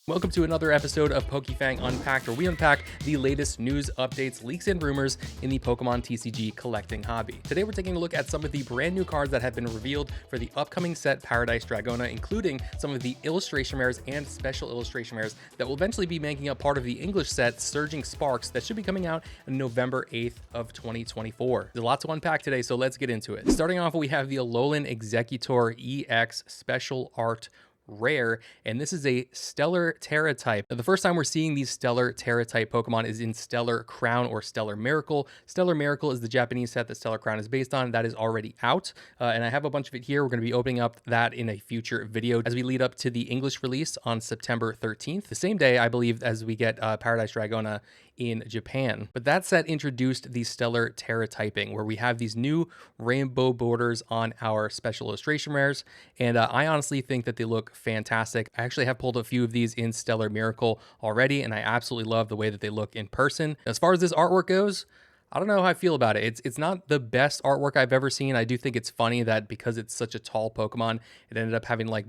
Welcome to another episode of PokeFang Unpacked, where we unpack the latest news, updates, leaks, and rumors in the Pokemon TCG collecting hobby. Today we're taking a look at some of the brand new cards that have been revealed for the upcoming set Paradise Dragona, including some of the illustration rares and special illustration rares that will eventually be making up part of the English set Surging Sparks that should be coming out on November 8th of 2024. There's a lot to unpack today, so let's get into it. Starting off, we have the Alolan Exeggutor EX Special Art Rare, and this is a Stellar Terra type. Now, the first time we're seeing these Stellar Terra type Pokemon is in Stellar Crown or Stellar Miracle. Stellar Miracle is the Japanese set that Stellar Crown is based on. That is already out, and I have a bunch of it here. We're going to be opening up that in a future video as we lead up to the English release on September 13th, the same day, I believe, as we get Paradise Dragona in Japan. But that set introduced the Stellar Terra typing, where we have these new rainbow borders on our special illustration rares, and I honestly think that they look fantastic. I actually have pulled a few of these in Stellar Miracle already, and I absolutely love the way that they look in person. As far as this artwork goes, I don't know how I feel about it. It's not the best artwork I've ever seen. I do think it's funny that because it's such a tall Pokemon, it ended up having like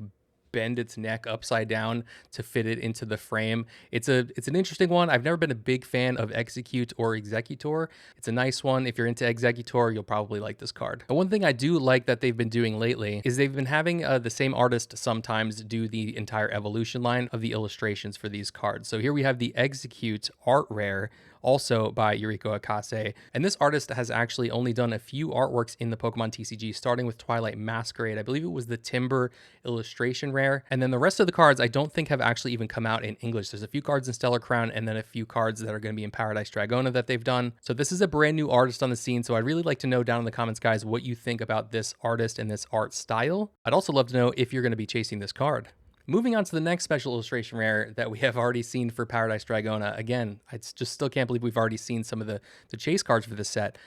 bend its neck upside down to fit it into the frame. It's an interesting one. I've never been a big fan of Execute or Exeggutor. It's a nice one. If you're into Exeggutor, you'll probably like this card. But one thing I do like that they've been doing lately is they've been having the same artist sometimes do the entire evolution line of the illustrations for these cards. So here we have the Execute Art Rare, also by Yuriko Akase. And this artist has actually only done a few artworks in the Pokemon TCG, starting with Twilight Masquerade. I believe it was the Timber illustration rare. And then the rest of the cards I don't think have actually even come out in English. There's a few cards in Stellar Crown and then a few cards that are going to be in Paradise Dragona that they've done. So this is a brand new artist on the scene. So I'd really like to know down in the comments, guys, what you think about this artist and this art style. I'd also love to know if you're going to be chasing this card. Moving on to the next special illustration rare that we have already seen for Paradise Dragona. Again, I just still can't believe we've already seen some of the chase cards for this set.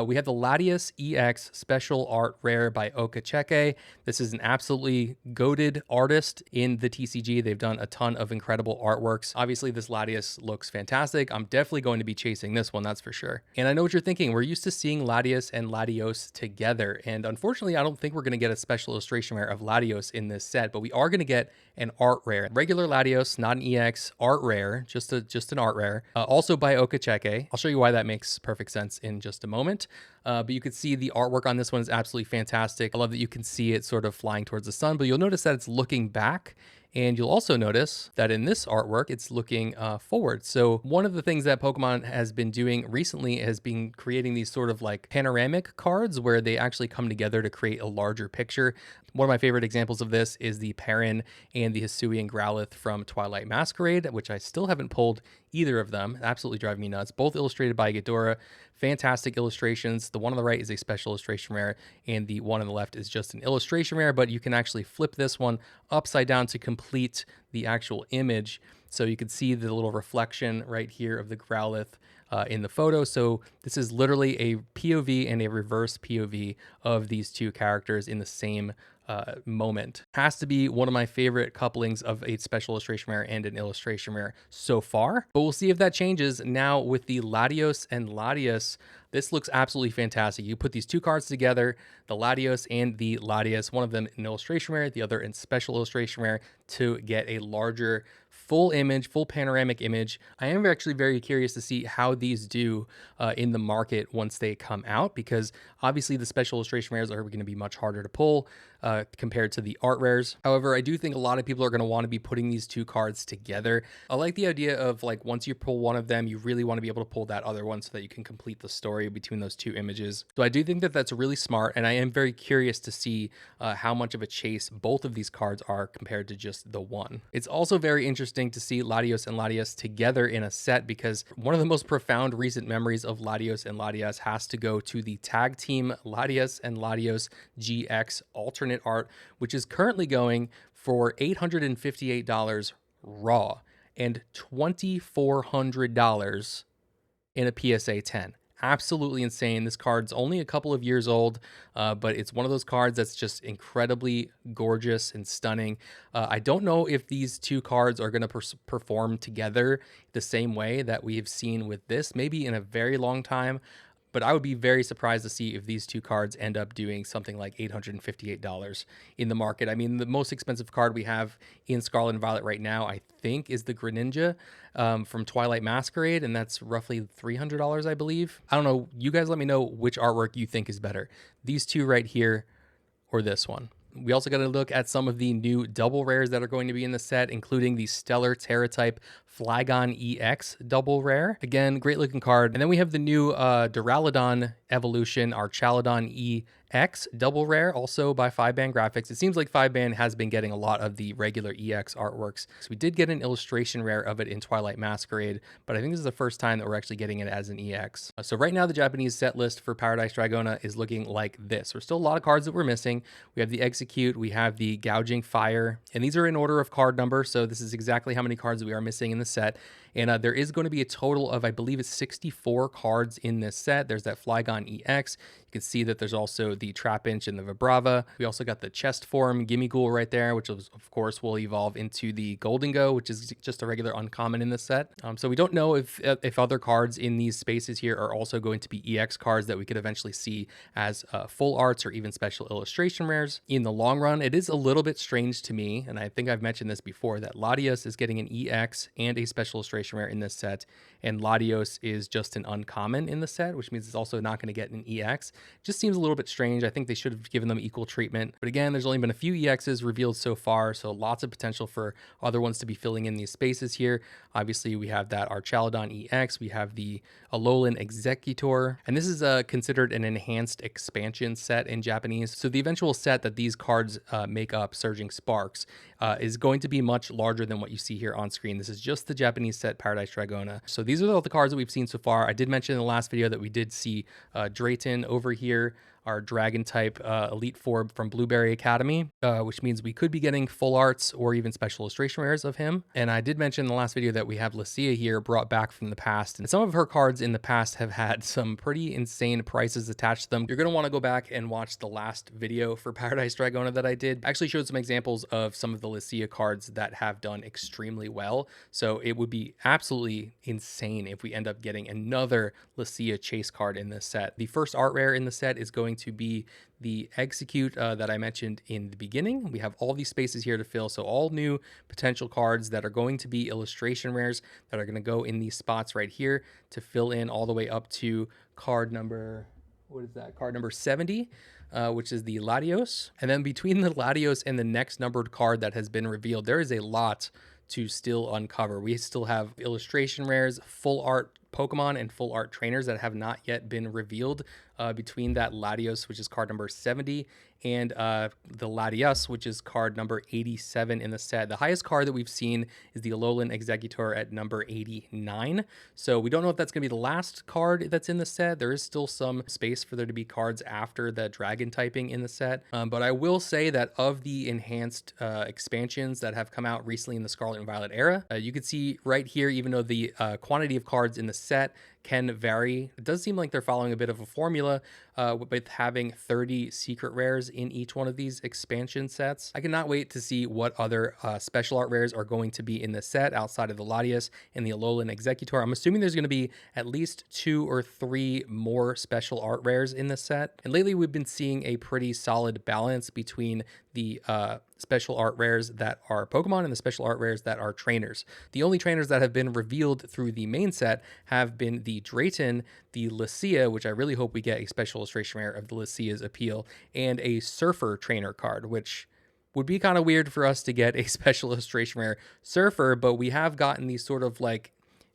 We have the Latias EX Special Art Rare by Okacheke. This is an absolutely goated artist in the TCG. They've done a ton of incredible artworks. Obviously, this Latias looks fantastic. I'm definitely going to be chasing this one, that's for sure. And I know what you're thinking. We're used to seeing Latias and Latios together. And unfortunately, I don't think we're going to get a special illustration rare of Latios in this set, but we are going to get an art rare. Regular Latios, not an EX, art rare, just an art rare, also by Okacheke. I'll show you why that makes perfect sense in just a moment. But you can see the artwork on this one is absolutely fantastic. I love that you can see it sort of flying towards the sun, but you'll notice that it's looking back. And you'll also notice that in this artwork, it's looking forward. So one of the things that Pokemon has been doing recently has been creating these sort of like panoramic cards where they actually come together to create a larger picture. One of my favorite examples of this is the Perrin and the Hisuian Growlithe from Twilight Masquerade, which I still haven't pulled either of them. Absolutely driving me nuts. Both illustrated by Ghidorah. Fantastic illustrations. The one on the right is a special illustration rare, and the one on the left is just an illustration rare, but you can actually flip this one upside down to complete the actual image. So you can see the little reflection right here of the Growlithe in the photo. So this is literally a POV and a reverse POV of these two characters in the same moment. Has to be one of my favorite couplings of a special illustration rare and an illustration rare so far, but we'll see if that changes now with the Latios and Latias. This looks absolutely fantastic. You put these two cards together, the Latios and the Latias, one of them in illustration rare, the other in special illustration rare, to get a larger full image, full panoramic image. I am actually very curious to see how these do in the market once they come out, because obviously the special illustration rares are going to be much harder to pull compared to the art rares. However, I do think a lot of people are going to want to be putting these two cards together. I like the idea of like once you pull one of them, you really want to be able to pull that other one so that you can complete the story between those two images. So I do think that that's really smart, and I am very curious to see how much of a chase both of these cards are compared to just the one. It's also very interesting to see Latios and Latias together in a set, because one of the most profound recent memories of Latios and Latias has to go to the tag team Latias and Latios GX alternate art, which is currently going for $858 raw and $2,400 in a PSA 10. Absolutely insane. This card's only a couple of years old, but it's one of those cards that's just incredibly gorgeous and stunning. I don't know if these two cards are going to perform together the same way that we have seen with this, maybe in a very long time. but I would be very surprised to see if these two cards end up doing something like $858 in the market. I mean, the most expensive card we have in Scarlet and Violet right now, I think, is the Greninja from Twilight Masquerade, and that's roughly $300, I believe. I don't know. You guys let me know which artwork you think is better. These two right here or this one. We also got to look at some of the new double rares that are going to be in the set, including the Stellar Terra-type Flygon EX double rare. Again, great looking card. And then we have the new Duraludon evolution, our Charizard EX double rare, also by 5-Band Graphics. It seems like 5-Band has been getting a lot of the regular EX artworks. So we did get an illustration rare of it in Twilight Masquerade, but I think this is the first time that we're actually getting it as an EX. So right now, the Japanese set list for Paradise Dragona is looking like this. There's still a lot of cards that we're missing. We have the Exeggutor, we have the Gouging Fire, and these are in order of card number. So this is exactly how many cards we are missing in the set. And there is going to be a total of, I believe it's 64 cards in this set. There's that Flygon EX. You can see that there's also the Trapinch and the Vibrava. We also got the chest form Gimmighoul right there, which of course will evolve into the Goldengo, which is just a regular uncommon in this set. So we don't know if other cards in these spaces here are also going to be EX cards that we could eventually see as full arts or even special illustration rares. In the long run, it is a little bit strange to me, and I think I've mentioned this before, that Latias is getting an EX and a special illustration rare in this set, and Latios is just an uncommon in the set, which means it's also not going to get an EX. Just seems a little bit strange. I think they should have given them equal treatment. But again, there's only been a few EXs revealed so far, so lots of potential for other ones to be filling in these spaces here. Obviously, we have that Archaludon EX, we have the Alolan Exeggutor, and this is considered an enhanced expansion set in Japanese. So the eventual set that these cards make up, Surging Sparks, is going to be much larger than what you see here on screen. This is just the Japanese set Paradise Dragona. So these are all the cards that we've seen so far. I did mention in the last video that we did see Drayton over here, our dragon type Elite Four from Blueberry Academy, which means we could be getting full arts or even special illustration rares of him. And I did mention in the last video that we have Latias here brought back from the past. And some of her cards in the past have had some pretty insane prices attached to them. You're going to want to go back and watch the last video for Paradise Dragona that I did. I actually showed some examples of some of the Latias cards that have done extremely well. So it would be absolutely insane if we end up getting another Latias chase card in this set. The first art rare in the set is going to be the Exeggutor that I mentioned in the beginning. We have all these spaces here to fill, so all new potential cards that are going to be illustration rares that are going to go in these spots right here to fill in all the way up to card number, what is that? Card number 70. Which is the Latios. And then between the Latios and the next numbered card that has been revealed, there is a lot to still uncover. We still have illustration rares, full art Pokemon, and full art trainers that have not yet been revealed between that Latios, which is card number 70, and the Latias, which is card number 87 in the set. The highest card that we've seen is the Alolan Exeggutor at number 89. So we don't know if that's going to be the last card that's in the set. There is still some space for there to be cards after the dragon typing in the set. But I will say that of the enhanced expansions that have come out recently in the Scarlet and Violet era, you can see right here, even though the quantity of cards in the set can vary, it does seem like they're following a bit of a formula with having 30 secret rares in each one of these expansion sets. I cannot wait to see what other special art rares are going to be in the set outside of the Latias and the Alolan Exeggutor. I'm assuming there's going to be at least 2 or 3 more special art rares in the set. And lately we've been seeing a pretty solid balance between the special art rares that are Pokemon and the special art rares that are trainers. The only trainers that have been revealed through the main set have been the Drayton, the Latias, which I really hope we get a special illustration rare of the Latias appeal, and a Surfer trainer card, which would be kind of weird for us to get a special illustration rare Surfer, but we have gotten these sort of like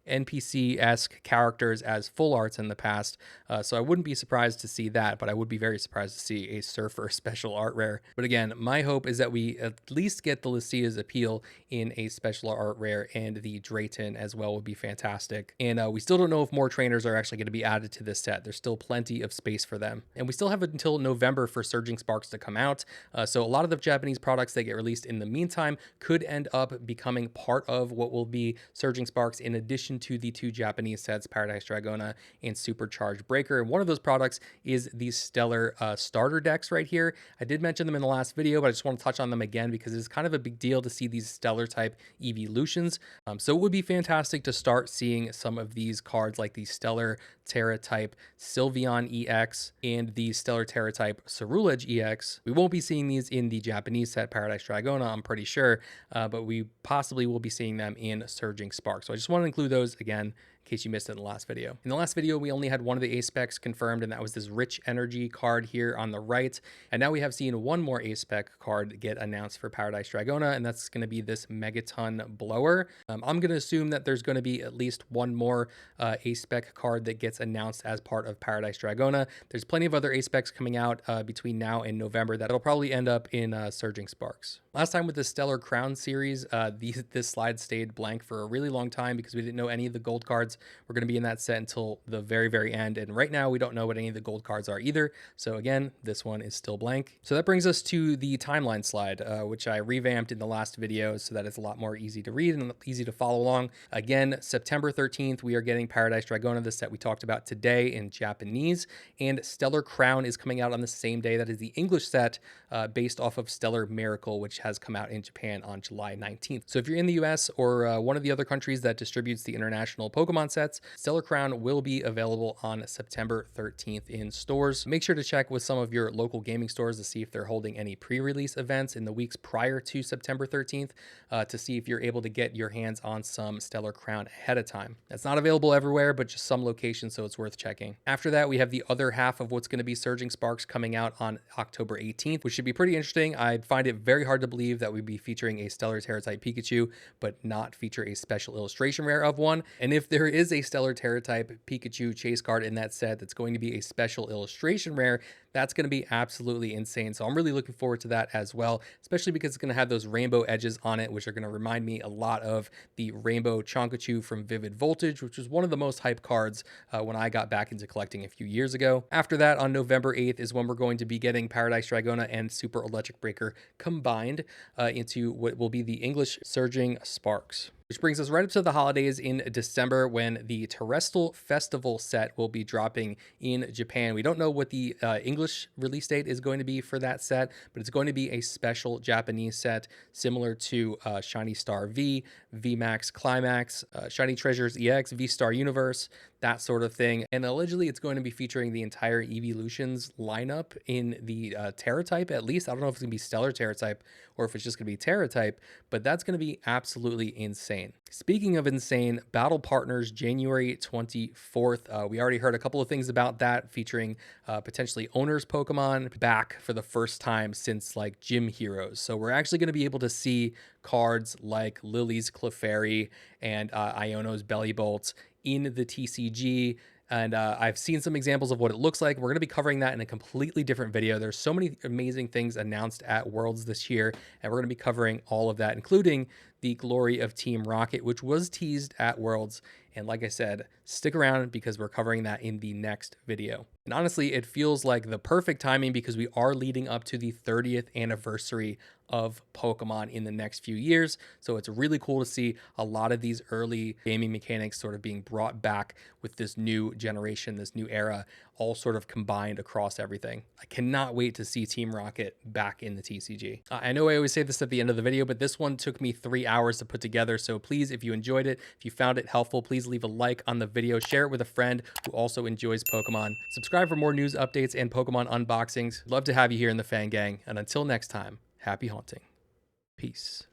NPC-esque characters as full arts in the past, so I wouldn't be surprised to see that, but I would be very surprised to see a Surfer special art rare. But again, my hope is that we at least get the Latias appeal in a special art rare, and the Drayton as well would be fantastic. And we still don't know if more trainers are actually going to be added to this set. There's still plenty of space for them. And we still have until November for Surging Sparks to come out, so a lot of the Japanese products that get released in the meantime could end up becoming part of what will be Surging Sparks in addition addition to the 2 Japanese sets, Paradise Dragona and Supercharged Breaker. And one of those products is the Stellar starter decks right here. I did mention them in the last video, but I just want to touch on them again because it's kind of a big deal to see these Stellar type evolutions. So it would be fantastic to start seeing some of these cards like the Stellar Terra type Sylveon EX and the Stellar Terra type Ceruledge EX. We won't be seeing these in the Japanese set Paradise Dragona, I'm pretty sure, but we possibly will be seeing them in Surging Spark. So I just want to include those again in case you missed it in the last video. In the last video, we only had one of the ace specs confirmed, and that was this Rich Energy card here on the right. And now we have seen one more ace spec card get announced for Paradise Dragona, and that's going to be this Megaton Blower. I'm going to assume that there's going to be at least one more ace spec card that gets announced as part of Paradise Dragona. There's plenty of other ace specs coming out between now and November that'll probably end up in Surging Sparks. Last time with the Stellar Crown series, this slide stayed blank for a really long time because we didn't know any of the gold cards were going to be in that set until the very, very end. And right now we don't know what any of the gold cards are either. So again, this one is still blank. So that brings us to the timeline slide, which I revamped in the last video so that it's a lot more easy to read and easy to follow along. Again, September 13th, we are getting Paradise Dragona, the set we talked about today in Japanese, and Stellar Crown is coming out on the same day. That is the English set based off of Stellar Miracle, which has come out in Japan on July 19th. So if you're in the US or one of the other countries that distributes the international Pokemon sets, Stellar Crown will be available on September 13th in stores. Make sure to check with some of your local gaming stores to see if they're holding any pre-release events in the weeks prior to September 13th to see if you're able to get your hands on some Stellar Crown ahead of time. It's not available everywhere, but just some locations, so it's worth checking. After that, we have the other half of what's going to be Surging Sparks coming out on October 18th, which should be pretty interesting. I find it very hard to believe that we'd be featuring a Stellar Terra type Pikachu, but not feature a special illustration rare of one. And if there is a Stellar Terra type Pikachu chase card in that set that's going to be a special illustration rare, that's going to be absolutely insane. So I'm really looking forward to that as well, especially because it's going to have those rainbow edges on it, which are going to remind me a lot of the Rainbow Chonkachu from Vivid Voltage, which was one of the most hyped cards when I got back into collecting a few years ago. After that, on November 8th is when we're going to be getting Paradise Dragona and Super Electric Breaker combined into what will be the English Surging Sparks. Which brings us right up to the holidays in December when the Terrestrial Festival set will be dropping in Japan. We don't know what the English release date is going to be for that set, but it's going to be a special Japanese set similar to Shiny Star V, VMAX Climax, Shiny Treasures EX, V-Star Universe, that sort of thing. And allegedly it's going to be featuring the entire Evolutions lineup in the Terra type, at least. I don't know if it's going to be Stellar Terra type or if it's just going to be Terra type, but that's going to be absolutely insane. Speaking of insane, Battle Partners January 24th. We already heard a couple of things about that featuring potentially owners Pokemon back for the first time since like Gym Heroes. So we're actually going to be able to see cards like Lily's Clefairy and Iono's Bellybolt in the TCG. And I've seen some examples of what it looks like. We're going to be covering that in a completely different video. There's so many amazing things announced at Worlds this year, and we're going to be covering all of that, including the glory of Team Rocket, which was teased at Worlds. And like I said, stick around because we're covering that in the next video. And honestly, it feels like the perfect timing because we are leading up to the 30th anniversary of Pokemon in the next few years. So it's really cool to see a lot of these early gaming mechanics sort of being brought back with this new generation, this new era, all sort of combined across everything. I cannot wait to see Team Rocket back in the TCG. I know I always say this at the end of the video, but this one took me 3 hours to put together. So please, if you enjoyed it, if you found it helpful, please leave a like on the video, share it with a friend who also enjoys Pokemon. Subscribe for more news updates and Pokemon unboxings. Love to have you here in the Fan Gang. And until next time, happy haunting. Peace.